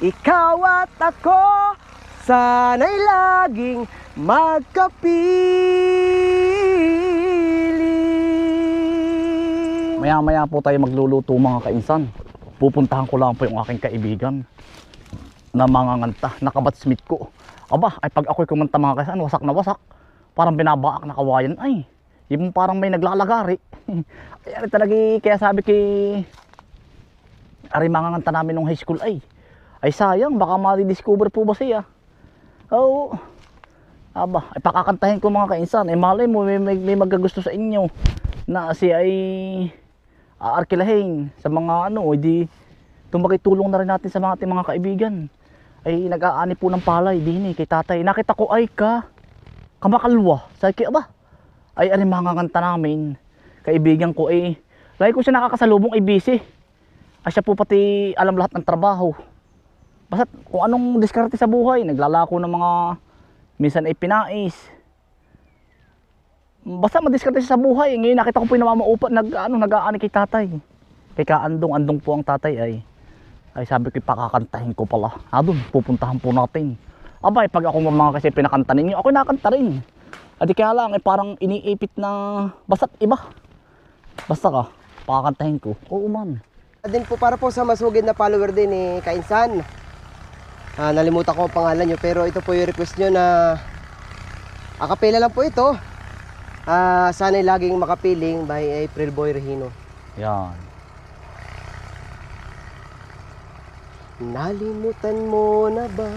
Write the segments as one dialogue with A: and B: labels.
A: ikaw at ako, sana'y laging magkapiling.
B: Maya-maya po tayo magluluto mga kainsan. Pupuntahan ko lang po yung aking kaibigan na manganganta, nakabatsmith ko. Aba, ay pag ako'y kumanta mga kainsan, wasak na wasak. Parang binabaak na kawayan. Ay, yung parang may naglalagari. Ay, talaga, kaya sabi kay ari manganganta namin nung high school ay sayang, baka ma-discover po ba siya. Oo. Aba, ay pakakantahin ko mga kainsan. Ay malay mo, may magagusto sa inyo na si ay aarkilahin sa mga ano, di tumakitulong na rin natin sa mga ating mga kaibigan. Ay nag-aani po ng palay din kay tatay. Nakita ko ay kamakalwa. Sabi ko, aba, ay ari manganganta namin. Kaibigan ko ay lagi ko siya nakakasalubong ay busy. Ay siya po pati alam lahat ng trabaho. Basta kung anong diskarte sa buhay, naglalako ng mga minsan ay pinais. Basta madiskarte siya sa buhay. Ngayon nakita ko po yung namamaupa, nag-aani kay tatay. Kay kaandong po ang tatay ay sabi ko pakakantahin ko pala. Doon, pupuntahan po natin. Abay, pag ako mga kasi pinakanta ninyo, ako nakanta rin. Adi kaya lang, parang iniipit na basta't iba. Basta ka, pakakantahin ko. Oo man.
A: Din po para po sa masugid na follower din ni Kainsan. Nalimutan ko ang pangalan nyo, pero ito po yung request nyo na akapela lang po ito. Sana'y laging makapiling by April Boy Regino.
B: Yan.
A: Nalimutan mo na ba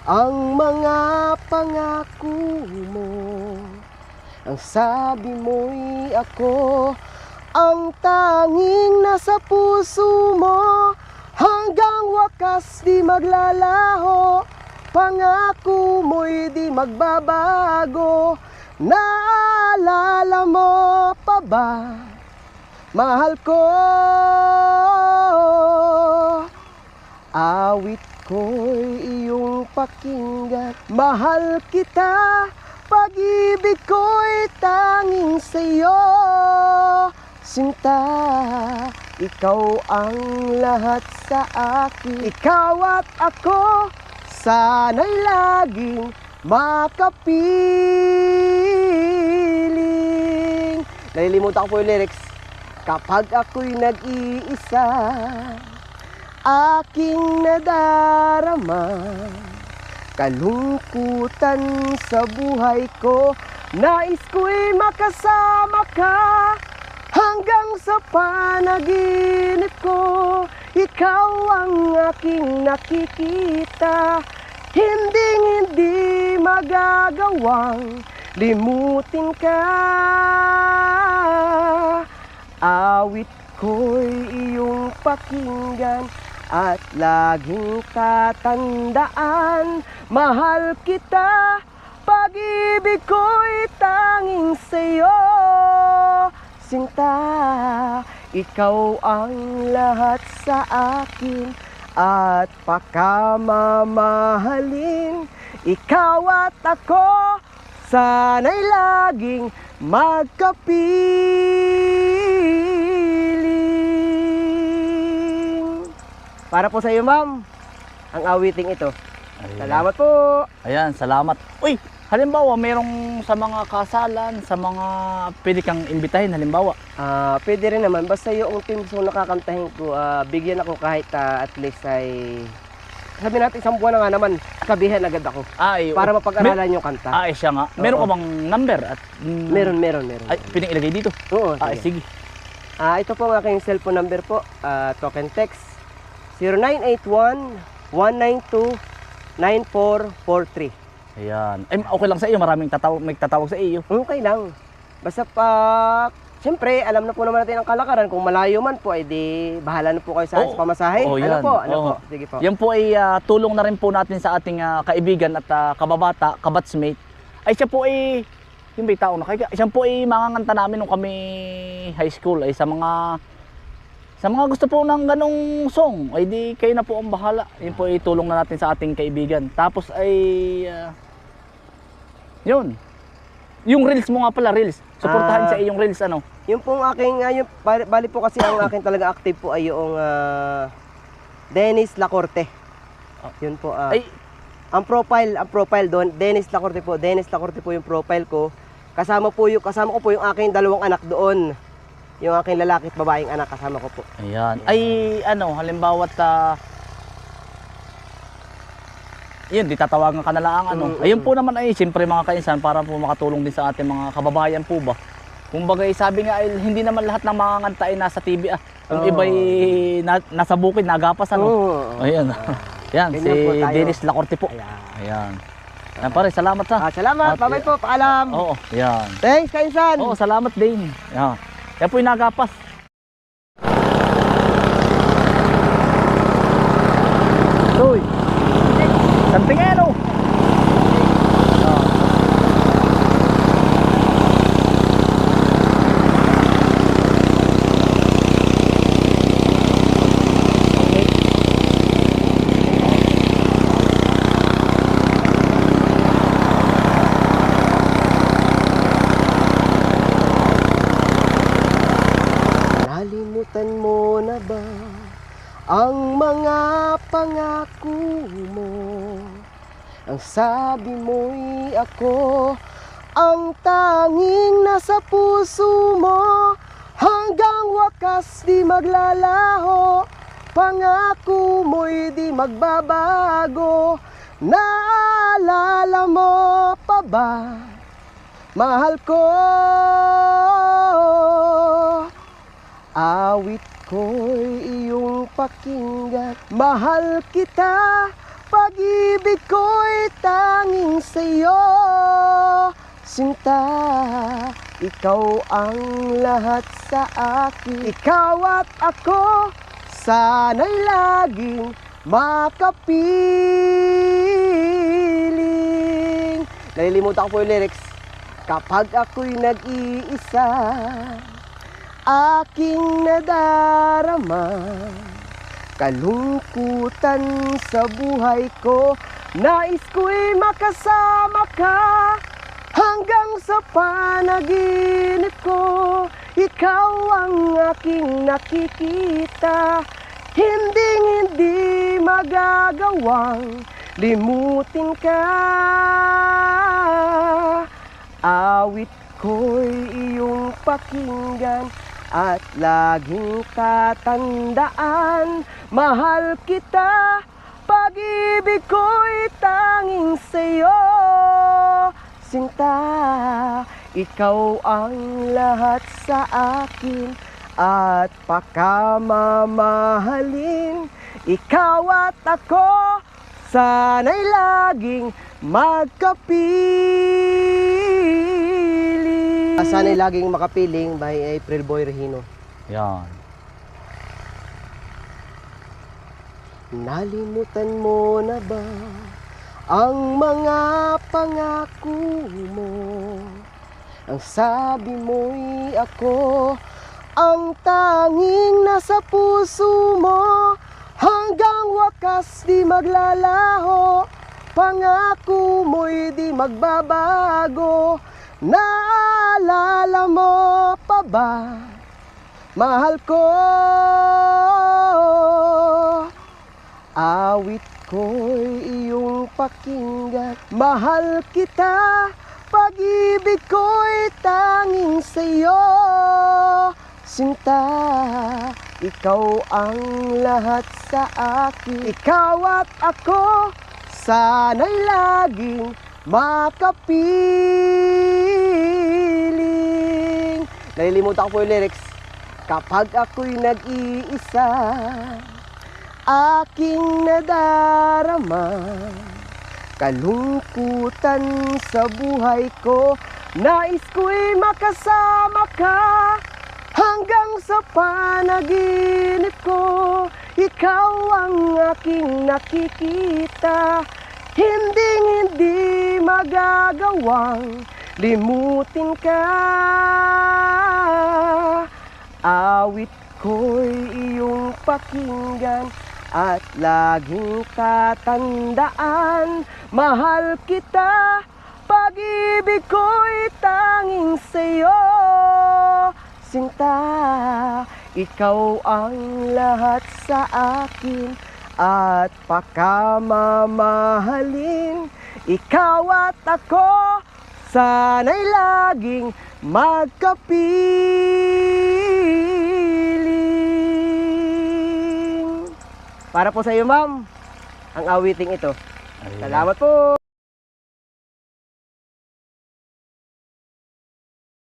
A: ang mga pangako mo? Ang sabi mo'y ako ang tanging nasa puso mo, hanggang wakas di maglalaho, pangako mo'y di magbabago. Naalala mo pa ba, mahal ko? Awit ko'y iyong pakinggan, mahal kita, pag-ibig ko'y tanging sa'yo. Sinta, ikaw ang lahat sa akin. Ikaw at ako, sana'y laging makapiling. Nalilimutan ko po yung lyrics. Kapag ako'y nag-iisa, aking nadarama kalungkutan sa buhay ko. Nais ko'y makasama ka hanggang sa panaginip ko. Ikaw ang aking nakikita, hindi magagawang limutin ka. Awit ko'y iyong pakinggan at laging tatandaan, mahal kita, pag-ibig ko'y tanging sa'yo. Sinta, ikaw ang lahat sa akin at pakamamahalin. Ikaw at ako, sana'y laging magkapiling. Para po sa iyo, ma'am, ang awiting ito.
B: Ayan.
A: Salamat po.
B: Ayan, salamat. Uy, halimbawa, merong sa mga kasalan, sa mga pwede kang imbitahin, halimbawa.
A: Pwede rin naman. Basta yung team song nakakantahin ko, bigyan ako kahit at least ay, sabi natin, isang buwan na nga naman, sabihan agad ako. Para mapag-aralan yung kanta.
B: Siya nga. Meron ka bang number? At,
A: Meron.
B: Ay, pwedeng ilagay dito?
A: Oo,
B: Sige.
A: Ito po ang aking cellphone number po, token text, 0981-192-9443.
B: Ayan. Ay, okay lang sa iyo. Maraming magtatawag sa iyo.
A: Okay lang. Basta siyempre, alam na po naman natin ang kalakaran. Kung malayo man po, ay di bahala na po kayo sa pamasahe.
B: Yan.
A: Ano po? Sige po.
B: Yan po ay tulong na rin po natin sa ating kaibigan at kababata, kabatsmate. Ay siya po ay, yung may tao na kaya, siya po ay manganganta namin nung kami high school. Ay sa mga gusto po ng ganong song, ay di kayo na po ang bahala. Yan po ay tulong na natin sa ating kaibigan. Tapos ay, yun. Yung reels mo nga pala, reels. Suportahan sa iyong reels, ano?
A: Yung pong aking, bali po kasi ang aking talaga active po ay yung Dennis Lacorte. Yun po.
B: Ay,
A: Ang profile doon, Dennis Lacorte po. Dennis Lacorte po yung profile ko. Kasama ko po yung aking dalawang anak doon. Yung aking lalaki at babaeng anak, kasama ko po.
B: ayan. Ay, ano, halimbawa yun, di tatawagan ka na lang, ano. Ayun po naman ay, siyempre mga kainsan, para po makatulong din sa ating mga kababayan po ba. Kumbaga, sabi nga, ay, hindi naman lahat ng mga kanta ay nasa TV, Yung iba'y nasa bukid, nagapas, ano. Ayan. Yan, si
A: Ganyan po tayo.
B: Dennis Lacorte po. Ayan. Yan pare, salamat ha.
A: Salamat, bye-bye po, paalam.
B: Oo, yan.
A: Thanks, Kainsan.
B: Oo, salamat din. Yan. Yan po yung nagapas. Uy. Santingero.
A: Nalimutan mo na ba ang mga pangako mo? Ang sabi mo'y ako ang tanging nasa puso mo. Hanggang wakas di maglalaho, pangako mo'y di magbabago. Naalala mo pa ba, mahal ko? Awit ko'y iyong pakinggan, mahal kita, pag-ibig ko'y tanging sa'yo. Sinta, ikaw ang lahat sa akin. Ikaw at ako, sana'y laging makapiling. Nalilimutan ko po yung lyrics. Kapag ako'y nag-iisa, aking nadarama kalungkutan sa buhay ko. Nais ko'y makasama ka hanggang sa panaginip ko. Ikaw ang aking nakikita, hindi magagawang limutin ka. Awit ko'y iyong pakinggan at laging tatandaan, mahal kita, pag-ibig ko'y tanging sa'yo. Sinta, ikaw ang lahat sa akin at pakamamahalin. Ikaw at ako, sana'y laging magkapiling. Sana'y laging makapiling by April Boy Regino.
B: Yan.
A: Nalimutan mo na ba ang mga pangako mo? Ang sabi mo'y ako ang tanging nasa puso mo. Hanggang wakas di maglalaho, pangako mo'y di magbabago. Naalala mo pa ba, mahal ko? Awit ko'y iyong pakinggan, mahal kita, pag-ibig ko'y tanging sa'yo. Sinta, ikaw ang lahat sa akin. Ikaw at ako, sana'y laging makapiling. Nalilimutan ko po yung lyrics. Kapag ako'y nag-iisa, aking nadarama kalungkutan sa buhay ko. Nais ko'y makasama ka hanggang sa panaginip ko. Ikaw ang aking nakikita, hindi magagawang limutin ka. Awit ko'y iyong pakinggan at laging tatandaan, mahal kita, pag-ibig ko'y tanging sa'yo. Sinta, ikaw ang lahat sa akin at pakamamahalin. Ikaw at ako, sana'y laging magkapiling. Para po sa iyo, ma'am, ang awiting ito. Salamat po.